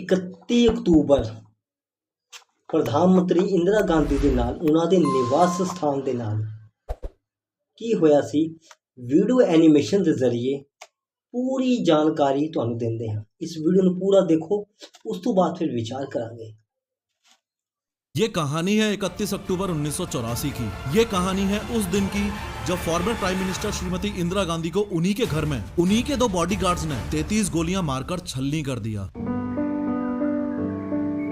31 October ਪ੍ਰਧਾਨ ਮੰਤਰੀ ਇੰਦਰਾ ਗਾਂਧੀ ਦੇ ਨਾਲ ਉਹਨਾਂ ਦੇ ਨਿਵਾਸ ਸਥਾਨ ਦੇ ਨਾਲ ਕੀ ਹੋਇਆ ਸੀ, ਵੀਡੀਓ ਐਨੀਮੇਸ਼ਨ ਦੇ ਜ਼ਰੀਏ पूरी जानकारी ਤੁਹਾਨੂੰ ਦਿੰਦੇ ਹਾਂ। इस वीडियो ਨੂੰ पूरा देखो, उस तो बाद फिर विचार करांगे। ये कहानी है 31 अक्टूबर 1984 की। ये कहानी है उस दिन की जब former prime minister Shrimati Indira Gandhi को उन्हीं के घर में उन्हीं के 2 बॉडीगार्ड्स ने 33 गोलियां मारकर छलनी कर दिया।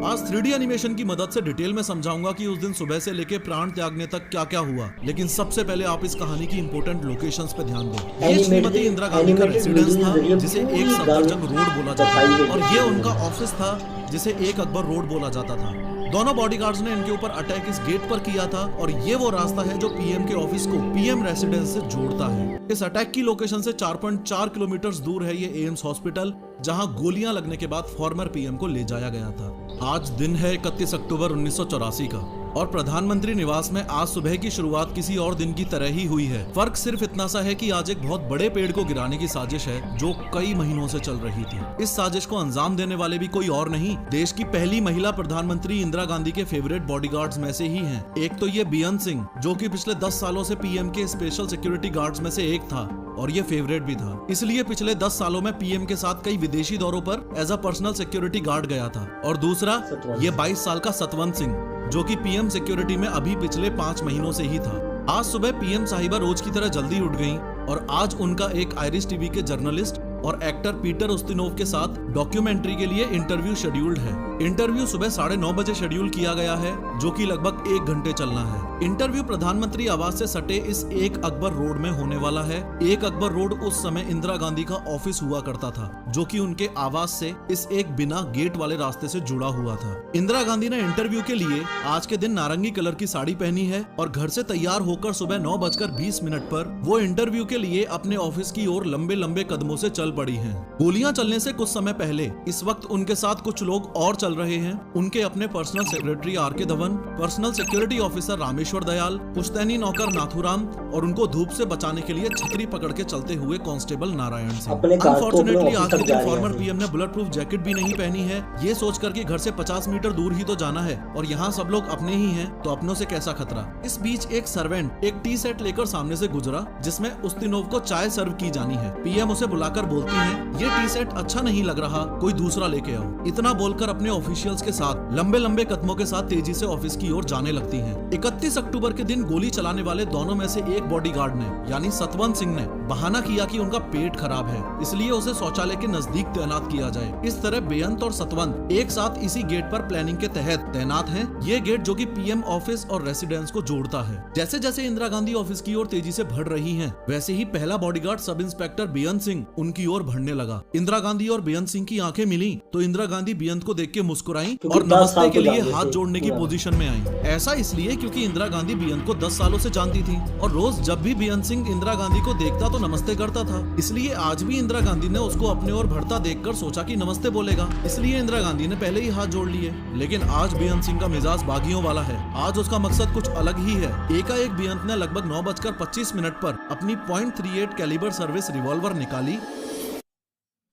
आज 3D एनिमेशन की मदद से डिटेल में समझाऊंगा कि उस दिन सुबह से लेके प्राण त्यागने तक क्या क्या हुआ। लेकिन सबसे पहले आप इस कहानी की इंपॉर्टेंट लोकेशंस पे ध्यान दें। ये श्रीमती इंदिरा गांधी का रेसिडेंस था जिसे एक सफदरजंग रोड बोला जाता है, और ये उनका ऑफिस था जिसे एक अकबर रोड बोला जाता था। दोनों बॉडीगार्ड्स ने इनके ऊपर अटैक इस गेट पर किया था, और ये वो रास्ता है जो पीएम के ऑफिस को पीएम रेसिडेंस से जोड़ता है। इस अटैक की लोकेशन से 4.4 किलोमीटर दूर है ये एम्स हॉस्पिटल, जहां गोलियां लगने के बाद फॉर्मर पीएम को ले जाया गया था। आज दिन है 31 अक्टूबर 1984 का, और प्रधानमंत्री निवास में आज सुबह की शुरुआत किसी और दिन की तरह ही हुई है। फर्क सिर्फ इतना सा है कि आज एक बहुत बड़े पेड़ को गिराने की साजिश है जो कई महीनों से चल रही थी। इस साजिश को अंजाम देने वाले भी कोई और नहीं, देश की पहली महिला प्रधानमंत्री इंदिरा गांधी के फेवरेट बॉडीगार्ड्स में से ही हैं। एक तो ये बेअंत सिंह, जो कि पिछले 10 सालों से पीएम के स्पेशल सिक्योरिटी गार्ड्स में से एक था, और ये फेवरेट भी था, इसलिए पिछले 10 सालों में पीएम के साथ कई विदेशी दौरों पर as a personal security guard गया था। और दूसरा ये 22 साल का सतवंत सिंह, जो कि पीएम सिक्योरिटी में अभी पिछले 5 महीनों से ही था। आज सुबह पीएम साहिबा रोज की तरह जल्दी उठ गईं, और आज उनका एक आयरिश टीवी के जर्नलिस्ट और एक्टर पीटर उस्तिनोव के साथ डॉक्यूमेंट्री के लिए इंटरव्यू शेड्यूल्ड है। इंटरव्यू सुबह 9:30 बजे शेड्यूल किया गया है, जो कि लगभग 1 घंटे चलना है। इंटरव्यू प्रधानमंत्री आवास से सटे इस एक अकबर रोड में होने वाला है। एक अकबर रोड उस समय इंदिरा गांधी का ऑफिस हुआ करता था, जो कि उनके आवास से इस एक बिना गेट वाले रास्ते से जुड़ा हुआ था। इंदिरा गांधी ने इंटरव्यू के लिए आज के दिन नारंगी कलर की साड़ी पहनी है, और घर से तैयार होकर सुबह 9:20 पर वो इंटरव्यू के लिए अपने ऑफिस की ओर लंबे लंबे कदमों से चल पड़ी हैं। गोलियां चलने से कुछ समय पहले इस वक्त उनके साथ कुछ लोग और चल रहे हैं। उनके अपने personal secretary R K. Dhawan, personal security officer Rameshwar Dayal, पुश्तैनी नौकर नाथुराम, और उनको धूप से बचाने के लिए छतरी पकड़ के चलते हुए कांस्टेबल नारायण सिंह। अनफॉर्चुनेटली आज के दिन फॉर्मर पीएम ने बुलेट प्रूफ जैकेट भी नहीं पहनी है, ये सोचकर कि घर से 50 मीटर दूर ही तो जाना है, और यहाँ सब लोग अपने ही हैं, तो अपनों से कैसा खतरा। इस बीच एक सर्वेंट एक टी सेट लेकर सामने से गुजरा, जिसमें उस्तिनोव को चाय सर्व की जानी है। पीएम उसे बुलाकर बोलती है, ये टी सेट अच्छा नहीं लग रहा, कोई दूसरा लेके आओ। इतना बोलकर अपने ऑफिशियल्स के साथ लंबे लंबे कदमों के साथ तेजी से ऑफिस की ओर जाने लगती हैं। 31 अक्टूबर के दिन गोली चलाने वाले दोनों में से एक बॉडीगार्ड ने, यानी सतवंत सिंह ने, बहाना किया कि उनका पेट खराब है, इसलिए उसे शौचालय के नजदीक तैनात किया जाए। इस तरह बेअंत और सतवंत एक साथ इसी गेट पर प्लानिंग के तहत तैनात हैं। ये गेट जो कि पीएम ऑफिस और रेसिडेंस को जोड़ता है। जैसे जैसे इंदिरा गांधी ऑफिस की ओर तेजी से बढ़ रही हैं, वैसे ही पहला बॉडीगार्ड सब इंस्पेक्टर बेअंत सिंह उनकी ओर बढ़ने लगा। इंदिरा गांधी और बेअंत सिंह की आंखें मिली तो इंदिरा गांधी बेअंत को देख के मुस्कुराई और नमस्ते के लिए हाथ जोड़ने की पोजीशन में आई। ऐसा इसलिए क्योंकि इंदिरा गांधी बेअंत को 10 सालों से जानती थी, और रोज जब भी बेअंत सिंह इंदिरा गांधी को देखता तो नमस्ते करता था। इसलिए आज भी इंदिरा गांधी ने उसको अपने ओर बढ़ता देखकर सोचा कि नमस्ते बोलेगा, इसलिए इंदिरा गांधी ने पहले ही हाथ जोड़ लिए। लेकिन आज बेअंत सिंह का मिजाज बागियों वाला है। आज उसका मकसद कुछ अलग ही है। एकाएक बेअंत ने लगभग 9:25 पर अपनी .38 कैलिबर सर्विस रिवॉल्वर निकाली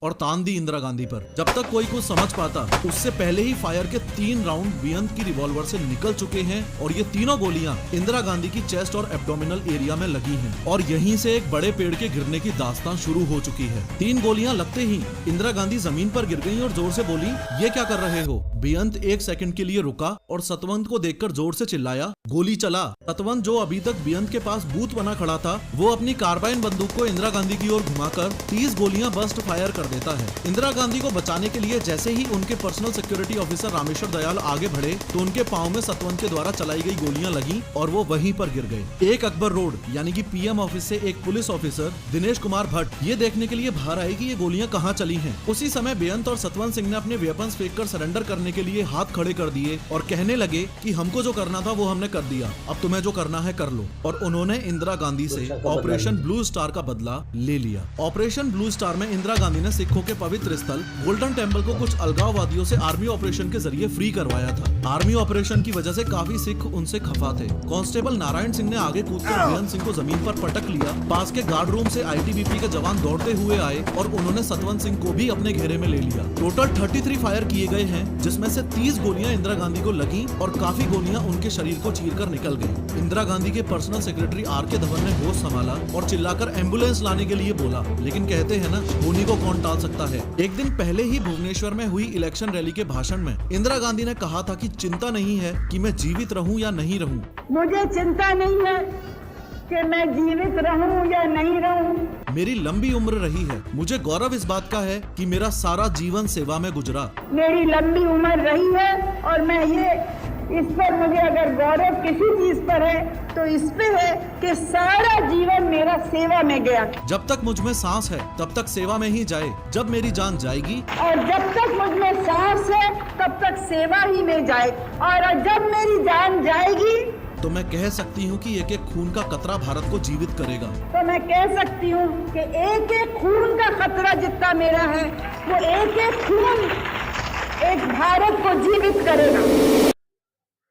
और तान दी इंदिरा गांधी पर। जब तक कोई कुछ समझ पाता, उससे पहले ही फायर के 3 राउंड बेअंत की रिवॉल्वर से निकल चुके हैं, और ये तीनों गोलियां इंदिरा गांधी की चेस्ट और एब्डोमिनल एरिया में लगी हैं, और यहीं से एक बड़े पेड़ के गिरने की दास्तान शुरू हो चुकी है। 3 गोलियां लगते ही इंदिरा गांधी जमीन पर गिर गई और जोर से बोली, ये क्या कर रहे हो। बेअंत 1 सेकंड के लिए रुका और सतवंत को देखकर जोर से चिल्लाया, गोली चला। सतवंत, जो अभी तक बेअंत के पास बूथ बना खड़ा था, वो अपनी कार्बाइन बंदूक को इंदिरा गांधी की ओर घुमाकर 30 गोलियां बर्स्ट फायर कर देता है। इंदिरा गांधी को बचाने के लिए जैसे ही उनके personal security officer Rameshwar Dayal आगे बढ़े, तो उनके पांव में सतवंत के द्वारा चलाई गई गोलियां लगी और वो वहीं पर गिर गए। एक अकबर रोड यानी कि पीएम ऑफिस से एक पुलिस ऑफिसर दिनेश कुमार भट्ट ये देखने के लिए बाहर आए कि ये गोलियां कहां चली हैं। उसी समय बेअंत और सतवंत सिंह ने अपने वेपन्स फेंककर सरेंडर करने के लिए हाथ खड़े कर दिए और कहने लगे कि हमको जो करना था वो हमने कर दिया, अब तुम्हें जो करना है कर लो। और उन्होंने इंदिरा गांधी से ऑपरेशन ब्लू स्टार का बदला ले लिया। ऑपरेशन ब्लू स्टार में इंदिरा गांधी ने सिखों के पवित्र स्थल गोल्डन टेम्पल को कुछ अलगाववादियों से आर्मी ऑपरेशन के जरिए फ्री करवाया था। आर्मी ऑपरेशन की वजह से काफी सिख उनसे खफा थे। कांस्टेबल नारायण सिंह ने आगे कूदकर बेअंत सिंह को जमीन पर पटक लिया। पास के गार्ड रूम से आईटीबीपी के जवान दौड़ते हुए आए और उन्होंने सतवंत सिंह को भी अपने घेरे में ले लिया। टोटल 33 फायर किए गए हैं, जिसमें से 30 गोलियां इंदिरा गांधी को लगी और काफी गोलियां उनके शरीर को चीरकर निकल गई। इंदिरा गांधी के पर्सनल सेक्रेटरी आर.के. धवन ने होश संभाला और चिल्लाकर एम्बुलेंस लाने के लिए बोला, लेकिन कहते हैं ना, होनी को कौन टाल सकता है। एक दिन पहले ही भुवनेश्वर में हुई इलेक्शन रैली के भाषण में इंदिरा गांधी ने कहा था कि चिंता नहीं है कि मैं जीवित रहूं या नहीं रहूं। मुझे चिंता नहीं है कि मैं जीवित रहूं या नहीं रहूं। मेरी लंबी उम्र रही है। मुझे गौरव इस बात का है कि मेरा सारा जीवन सेवा में गुजरा। मेरी लंबी उम्र रही है और मैं इस पर मुझे अगर गौरव किसी चीज पर है तो इस पे है कि सारा जीवन मेरा सेवा में गया। जब तक मुझ में सांस है तब तक सेवा में ही जाए। जब मेरी जान जाएगी और जब तक मुझ में सांस है तब तक सेवा ही में जाए, और जब मेरी जान जाएगी तो मैं कह सकती हूँ कि एक एक खून का कतरा भारत को जीवित करेगा। तो मैं कह सकती हूँ कि एक एक खून का खतरा जितना मेरा है वो एक एक खून एक भारत को जीवित करेगा।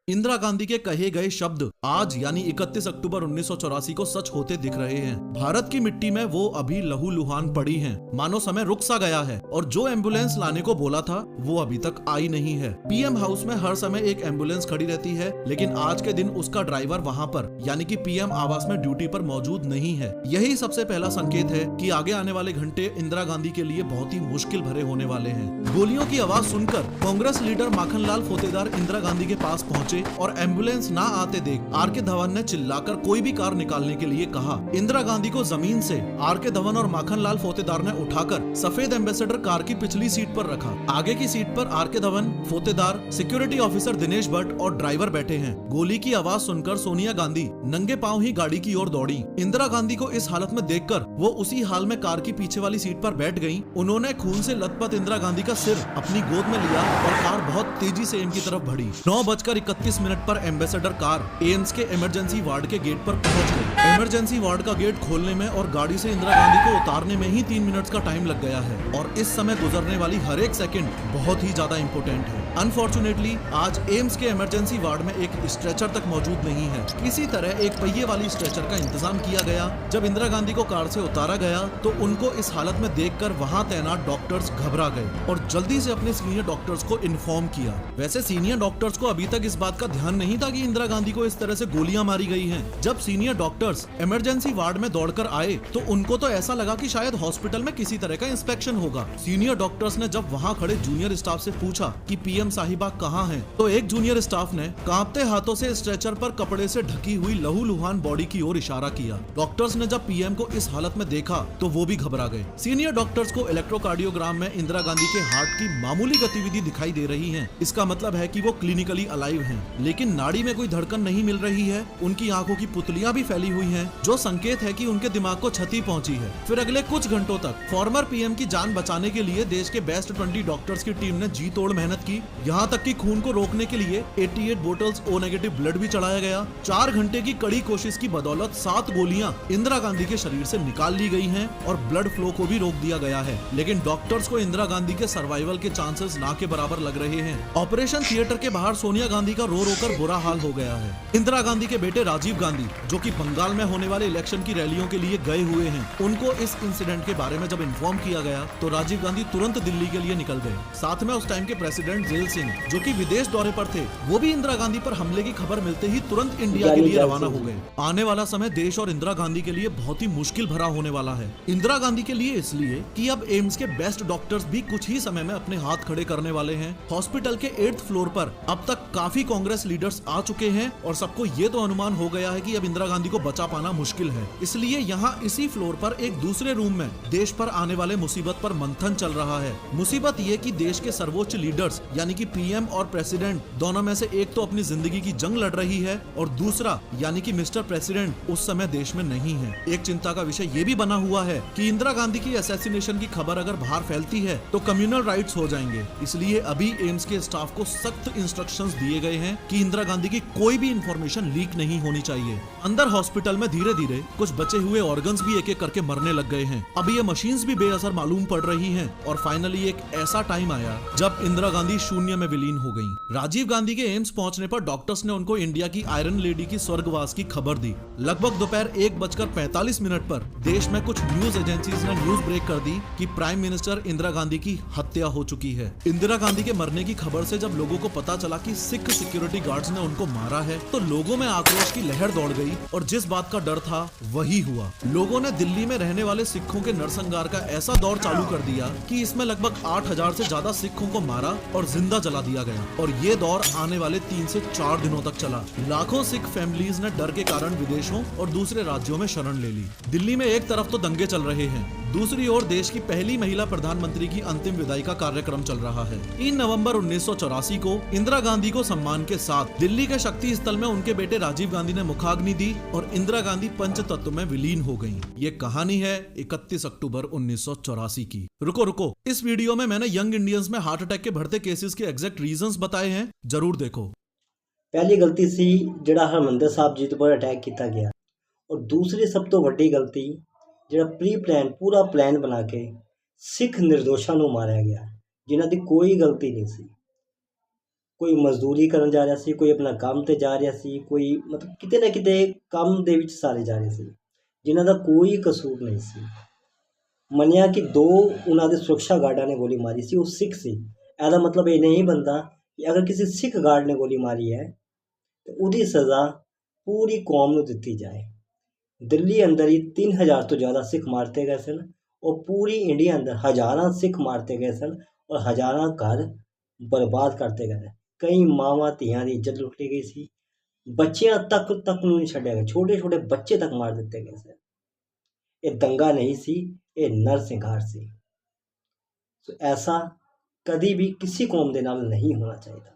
इंदिरा गांधी के कहे गए शब्द आज यानी 31 अक्टूबर 1984 को सच होते दिख रहे हैं। भारत की मिट्टी में वो अभी लहूलुहान पड़ी हैं। मानो समय रुक सा गया है और जो एम्बुलेंस लाने को बोला था वो अभी तक आई नहीं है। पीएम हाउस में हर समय एक एम्बुलेंस खड़ी रहती है, लेकिन आज के दिन उसका ड्राइवर वहाँ पर यानी कि पीएम आवास में ड्यूटी पर मौजूद नहीं है। यही सबसे पहला संकेत है कि आगे आने वाले घंटे इंदिरा गांधी के लिए बहुत ही मुश्किल भरे होने वाले हैं। गोलियों की आवाज सुनकर कांग्रेस लीडर माखनलाल फोतेदार इंदिरा गांधी के पास पहुंचे और एम्बुलेंस ना आते देख आर.के. धवन ने चिल्लाकर कोई भी कार निकालने के लिए कहा। इंदिरा गांधी को जमीन से आर.के. धवन और माखनलाल फोतेदार ने उठाकर सफेद एम्बेसडर कार की पिछली सीट पर रखा। आगे की सीट पर R K. Dhawan, Fotedar, security officer Dinesh Bhatt और ड्राइवर बैठे हैं। गोली की आवाज सुनकर सोनिया गांधी नंगे पांव ही गाड़ी की ओर दौड़ी। इंदिरा गांधी को इस हालत में देखकर वो उसी हाल में कार की पीछे वाली सीट पर बैठ गयी। उन्होंने खून से लथपथ इंदिरा गांधी का सिर अपनी गोद में लिया और कार बहुत तेजी से इनकी तरफ बढ़ी। 9:31 पर एम्बेसडर कार एम्स के इमरजेंसी वार्ड के गेट पर पहुंच गई। इमरजेंसी वार्ड का गेट खोलने में और गाड़ी से इंदिरा गांधी को उतारने में ही 3 मिनट का टाइम लग गया है और इस समय गुजरने वाली हर एक सेकंड बहुत ही ज्यादा इम्पोर्टेंट है। अनफॉर्चुनेटली आज एम्स के इमरजेंसी वार्ड में एक स्ट्रेचर तक मौजूद नहीं है। किसी तरह एक पहिए वाली स्ट्रेचर का इंतजाम किया गया। जब इंदिरा गांधी को कार से उतारा गया तो उनको इस हालत में देखकर वहां तैनात डॉक्टर्स घबरा गए और जल्दी से अपने सीनियर डॉक्टर्स को इन्फॉर्म किया। वैसे सीनियर डॉक्टर्स को अभी तक इस बात का ध्यान नहीं था कि इंदिरा गांधी को इस तरह से गोलियां मारी गई हैं। जब सीनियर डॉक्टर्स इमरजेंसी वार्ड में दौड़कर आए तो उनको तो ऐसा लगा कि शायद हॉस्पिटल में किसी तरह का इंस्पेक्शन होगा। सीनियर डॉक्टर्स ने जब वहां खड़े जूनियर स्टाफ से पूछा कि पीएम साहिबा कहां हैं, तो एक जूनियर स्टाफ ने कांपते हाथों से स्ट्रेचर पर कपड़े से ढकी हुई लहूलुहान बॉडी की ओर इशारा किया। डॉक्टर्स ने जब पीएम को इस हालत में देखा तो वो भी घबरा गए। सीनियर डॉक्टर्स को इलेक्ट्रोकार्डियोग्राम में इंदिरा गांधी के हार्ट की मामूली गतिविधि दिखाई दे रही है। इसका मतलब है कि वो क्लिनिकली अलाइव हैं, लेकिन नाड़ी में कोई धड़कन नहीं मिल रही है। उनकी आंखों की पुतलियां भी फैली हुई हैं, जो संकेत है कि उनके दिमाग को क्षति पहुंची है। फिर अगले कुछ घंटों तक फॉर्मर पीएम की जान बचाने के लिए देश के बेस्ट 20 डॉक्टर्स की टीम ने जी तोड़ मेहनत की। यहाँ तक कि खून को रोकने के लिए 88 बोतल्स O नेगेटिव ब्लड भी चढ़ाया गया। 4 घंटे की कड़ी कोशिश की बदौलत 7 गोलियां इंदिरा गांधी के शरीर से निकाल ली गई हैं और ब्लड फ्लो को भी रोक दिया गया है। लेकिन डॉक्टर्स को इंदिरा गांधी के सर्वाइवल के चांसेस ना के बराबर लग रहे हैं। ऑपरेशन थिएटर के बाहर सोनिया गांधी का रो कर बुरा हाल हो गया है। इंदिरा गांधी के बेटे राजीव गांधी, जो कि बंगाल में होने वाले इलेक्शन की रैलियों के लिए गए हुए हैं, उनको इस इंसिडेंट के बारे में जब इन्फॉर्म किया गया तो राजीव गांधी तुरंत दिल्ली के लिए निकल गए। साथ में उस टाइम के प्रेसिडेंट जेल सिंह, जो कि विदेश दौरे पर थे, वो भी इंदिरा गांधी पर हमले की खबर मिलते ही तुरंत इंडिया के लिए रवाना हो गए। आने वाला समय देश और इंदिरा गांधी के लिए बहुत ही मुश्किल भरा होने वाला है। इंदिरा गांधी के लिए इसलिए कि अब एम्स के बेस्ट डॉक्टर्स भी कुछ ही समय में अपने हाथ खड़े करने वाले हैं। हॉस्पिटल के 8th फ्लोर पर अब तक काफी कांग्रेस लीडर्स आ चुके हैं और सबको ये तो अनुमान हो गया है कि अब इंदिरा गांधी को बचा पाना मुश्किल है। इसलिए यहाँ इसी फ्लोर पर एक दूसरे रूम में देश पर आने वाले मुसीबत पर मंथन चल रहा है। मुसीबत ये कि देश के सर्वोच्च लीडर्स यानी कि पीएम और प्रेसिडेंट दोनों में से एक तो अपनी जिंदगी की जंग लड़ रही है और दूसरा यानी कि मिस्टर प्रेसिडेंट उस समय देश में नहीं है। एक चिंता का विषय ये भी बना हुआ है कि इंदिरा गांधी की असैसिनेशन की खबर अगर बाहर फैलती है तो कम्युनल राइट्स हो जाएंगे। इसलिए अभी एम्स के स्टाफ को सख्त इंस्ट्रक्शंस दिए गए हैं हैं कि इंदिरा गांधी की कोई भी इंफॉर्मेशन लीक नहीं होनी चाहिए। अंदर हॉस्पिटल में धीरे धीरे कुछ बचे हुए ऑर्गन्स भी एक एक करके मरने लग गए हैं। अब ये मशीन्स भी बेअसर मालूम पड़ रही हैं और फाइनली एक ऐसा टाइम आया जब इंदिरा गांधी शून्य में विलीन हो गई। राजीव गांधी के एम्स पहुंचने पर डॉक्टर्स ने उनको इंडिया की आयरन लेडी की स्वर्गवास की खबर दी। लगभग दोपहर 1:45 पर देश में कुछ न्यूज एजेंसीज ने न्यूज ब्रेक कर दी कि प्राइम मिनिस्टर इंदिरा गांधी की हत्या हो चुकी है। इंदिरा गांधी के मरने की खबर से जब लोगों को पता चला कि सिख सिक्योरिटी गार्ड्स ने उनको मारा है तो लोगों में आक्रोश की लहर दौड़ गई और जिस बात का डर था वही हुआ। लोगों ने दिल्ली में रहने वाले सिखों के नरसंहार का ऐसा दौर चालू कर दिया कि इसमें लगभग 8,000 से ज्यादा सिखों को मारा और जिंदा जला दिया गया और ये दौर आने वाले 3 से 4 दिनों तक चला। लाखों सिख फैमिलीज ने डर के कारण विदेशों और दूसरे राज्यों में शरण ले ली। दिल्ली में एक तरफ तो दंगे चल रहे हैं, दूसरी ओर देश की पहली महिला प्रधानमंत्री की अंतिम विदाई का कार्यक्रम चल रहा है। 3 नवंबर 1984 को इंदिरा गांधी को सम्मान के साथ दिल्ली के शक्ति स्थल में उनके बेटे राजीव गांधी ने मुखाग्नि दी और इंदिरा गांधी पंचतत्व में विलीन हो गयी। ये कहानी है 31 अक्टूबर 1984 की। रुको, इस वीडियो में मैंने यंग इंडियंस में हार्ट अटैक के बढ़ते केसेस के एग्जैक्ट रीजंस बताए हैं, जरूर देखो। पहली गलती सी जिहड़ा हरमंदिर साहब जी पर अटैक किया गया और दूसरी सब तो वड्डी गलती जिहड़ा प्री प्लान पूरा प्लान बना के सिख निर्दोषां नूं मारिया गया जिन्हां दी कोई गलती नहीं सी। कोई मजदूरी करन जा रहा सी, कोई अपना काम ते जा रहा सी, कोई मतलब किते ना किते काम दे विच सारे जा रहे सी जिन्हां दा कोई कसूर नहीं सी। मनिया कि 2 उन्हां दे सुरक्षा गार्डां ने गोली मारी सी, वो सिख सी। ਇਹਦਾ मतलब ये नहीं बनता कि अगर किसी सिख गार्ड ने गोली मारी है तो उसकी सज़ा पूरी कौम को दी जाए। दिल्ली अंदर ही 3000 तो ज़्यादा सिख मारते गए सन और पूरी इंडिया अंदर हज़ारां सिख मारते गए सन और हज़ारां घर बर्बाद करते गए। कई मावां धियां दी इज्जत लुटी गई सी, बच्चियां तक नहीं छड्डिया गया, छोटे छोटे बच्चे तक मार दिते गए सन। ये दंगा नहीं सी, ये नरसंहार सी। तो ऐसा कभी भी किसी कौम के नाल नहीं होना चाहिए।